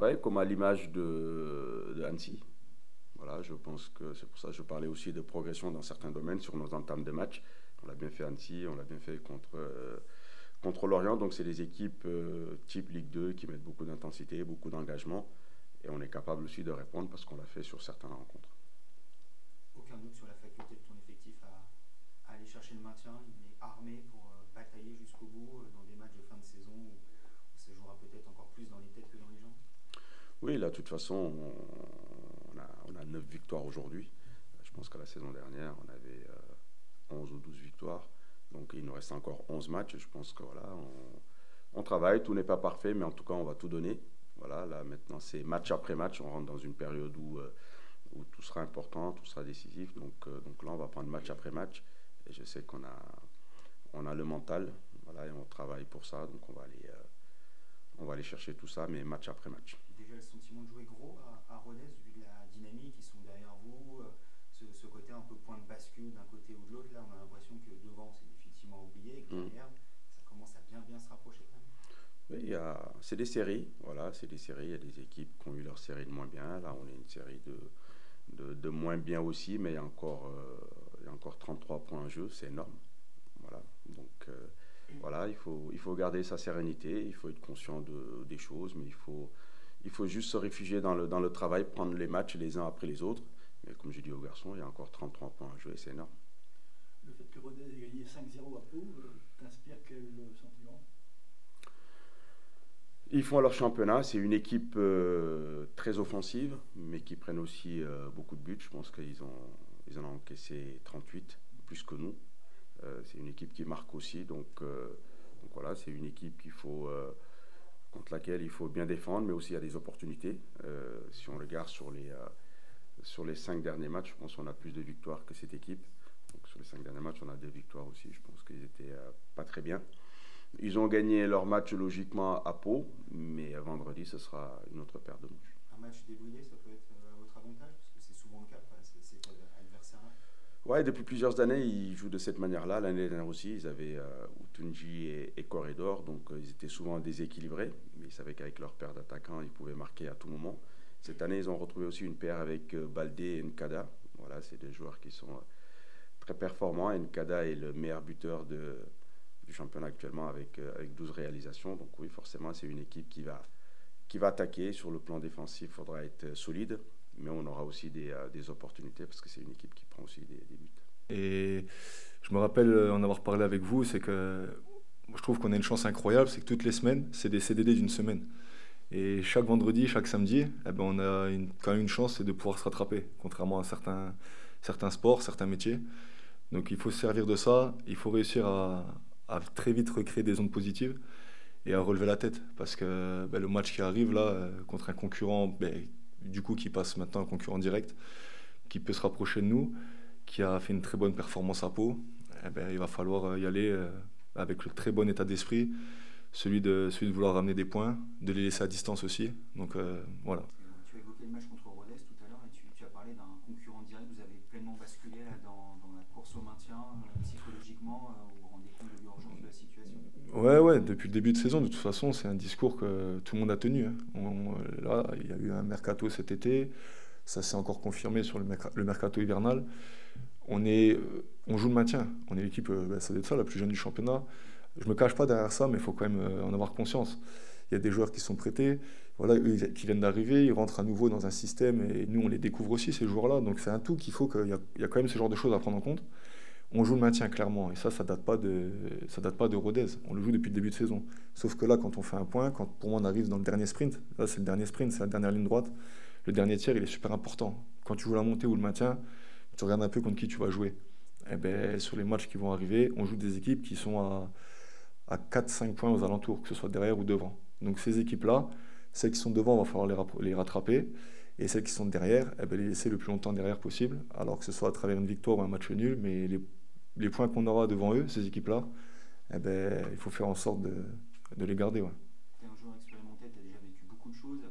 Ouais, comme à l'image de Annecy. Voilà, je pense que c'est pour ça que je parlais aussi de progression dans certains domaines sur nos entames de match. On l'a bien fait à Annecy, on l'a bien fait contre Lorient. Donc, c'est des équipes type Ligue 2 qui mettent beaucoup d'intensité, beaucoup d'engagement. Et on est capable aussi de répondre parce qu'on l'a fait sur certaines rencontres. Aucun doute sur la faculté de ton effectif à aller chercher le maintien. Il est armé pour batailler jusqu'au bout dans des matchs de fin de saison où ça jouera peut-être encore plus dans les têtes que dans les jambes. Oui, là, de toute façon, on a 9 victoires aujourd'hui. Je pense qu'à la saison dernière, on avait 11 ou 12 victoires. Donc, il nous reste encore 11 matchs. Je pense que voilà, on travaille. Tout n'est pas parfait, mais en tout cas, on va tout donner. Voilà, là, maintenant, c'est match après match. On rentre dans une période où tout sera important, tout sera décisif. Donc là, on va prendre match après match. Et je sais on a le mental. Voilà, et on travaille pour ça. Donc, on va aller chercher tout ça, mais match après match. Déjà le sentiment de jouer gros à Rodez, vu la dynamique, ils sont derrière vous, ce côté un peu point de bascule d'un côté ou de l'autre, là on a l'impression que devant c'est définitivement oublié et que derrière ça commence à bien se rapprocher quand même. Oui, c'est des séries, voilà, c'est des séries. Il y a des équipes qui ont eu leur série de moins bien. Là, on est une série de moins bien aussi, mais il y a encore 33 points en jeu, c'est énorme. Voilà, donc voilà, il faut garder sa sérénité, il faut être conscient des choses, mais il faut juste se réfugier dans le travail, prendre les matchs les uns après les autres. Mais comme je dis aux garçons, il y a encore 33 points à jouer, c'est énorme. Le fait que Rodez ait gagné 5-0 à Pau, t'inspire quel sentiment? Ils font leur championnat, c'est une équipe très offensive, mais qui prennent aussi beaucoup de buts. Je pense qu'ils en ont encaissé 38, plus que nous. C'est une équipe qui marque aussi, donc voilà, c'est une équipe contre laquelle il faut bien défendre, mais aussi il y a des opportunités. Si on regarde sur les 5 derniers matchs, je pense qu'on a plus de victoires que cette équipe. Donc sur les 5 derniers matchs, on a 2 victoires aussi. Je pense qu'ils étaient pas très bien. Ils ont gagné leur match logiquement à Pau, mais vendredi, ce sera une autre paire de manches. Un match débrouillé, ça peut être à votre avantage, parce que c'est souvent le cas face à cet adversaire-là. Ouais, depuis plusieurs années, ils jouent de cette manière-là. L'année dernière aussi, ils avaient Utunji et Corridor, donc ils étaient souvent déséquilibrés, mais ils savaient qu'avec leur paire d'attaquants, ils pouvaient marquer à tout moment. Cette année, ils ont retrouvé aussi une paire avec Baldé et Nkada. Voilà, c'est des joueurs qui sont très performants. Nkada est le meilleur buteur du championnat actuellement avec 12 réalisations. Donc oui, forcément, c'est une équipe qui va attaquer. Sur le plan défensif, il faudra être solide, mais on aura aussi des opportunités parce que c'est une équipe qui prend aussi des buts. Et je me rappelle en avoir parlé avec vous, c'est que je trouve qu'on a une chance incroyable, c'est que toutes les semaines, c'est des CDD d'une semaine. Et chaque vendredi, chaque samedi, eh ben on a quand même une chance, c'est de pouvoir se rattraper, contrairement à certains sports, certains métiers. Donc il faut se servir de ça, il faut réussir à très vite recréer des ondes positives et à relever la tête. Parce que le match qui arrive là, contre un concurrent, du coup qui passe maintenant un concurrent direct, qui peut se rapprocher de nous, qui a fait une très bonne performance à Pau, il va falloir y aller avec le très bon état d'esprit, celui de vouloir ramener des points, de les laisser à distance aussi. Donc voilà. Tu as évoqué le match contre Rodez tout à l'heure et tu as parlé d'un concurrent direct. Vous avez pleinement basculé là, dans la course au maintien, psychologiquement, vous vous rendez compte de l'urgence de la situation? Ouais, depuis le début de saison, de toute façon, c'est un discours que tout le monde a tenu. Là, il y a eu un mercato cet été, ça s'est encore confirmé sur le mercato hivernal. On joue le maintien, on est l'équipe, ça doit être ça, la plus jeune du championnat. Je me cache pas derrière ça, mais il faut quand même en avoir conscience. Il y a des joueurs qui sont prêtés, voilà, eux, qui viennent d'arriver, ils rentrent à nouveau dans un système, et nous, on les découvre aussi, ces joueurs-là. Donc c'est un tout qu'il faut qu'il y a quand même ce genre de choses à prendre en compte. On joue le maintien clairement, et ça date pas de Rodez. On le joue depuis le début de saison. Sauf que là, quand on fait un point, quand pour moi on arrive dans le dernier sprint, là c'est le dernier sprint, c'est la dernière ligne droite, le dernier tiers, il est super important. Quand tu joues la montée ou le maintien, tu regardes un peu contre qui tu vas jouer. Sur les matchs qui vont arriver, on joue des équipes qui sont à 4-5 points aux alentours, que ce soit derrière ou devant. Donc ces équipes-là, celles qui sont devant, il va falloir les rattraper. Et celles qui sont derrière, les laisser le plus longtemps derrière possible, alors que ce soit à travers une victoire ou un match nul. Mais les points qu'on aura devant eux, ces équipes-là, il faut faire en sorte de les garder. Ouais. Tu es un joueur expérimenté, tu as déjà vécu beaucoup de choses.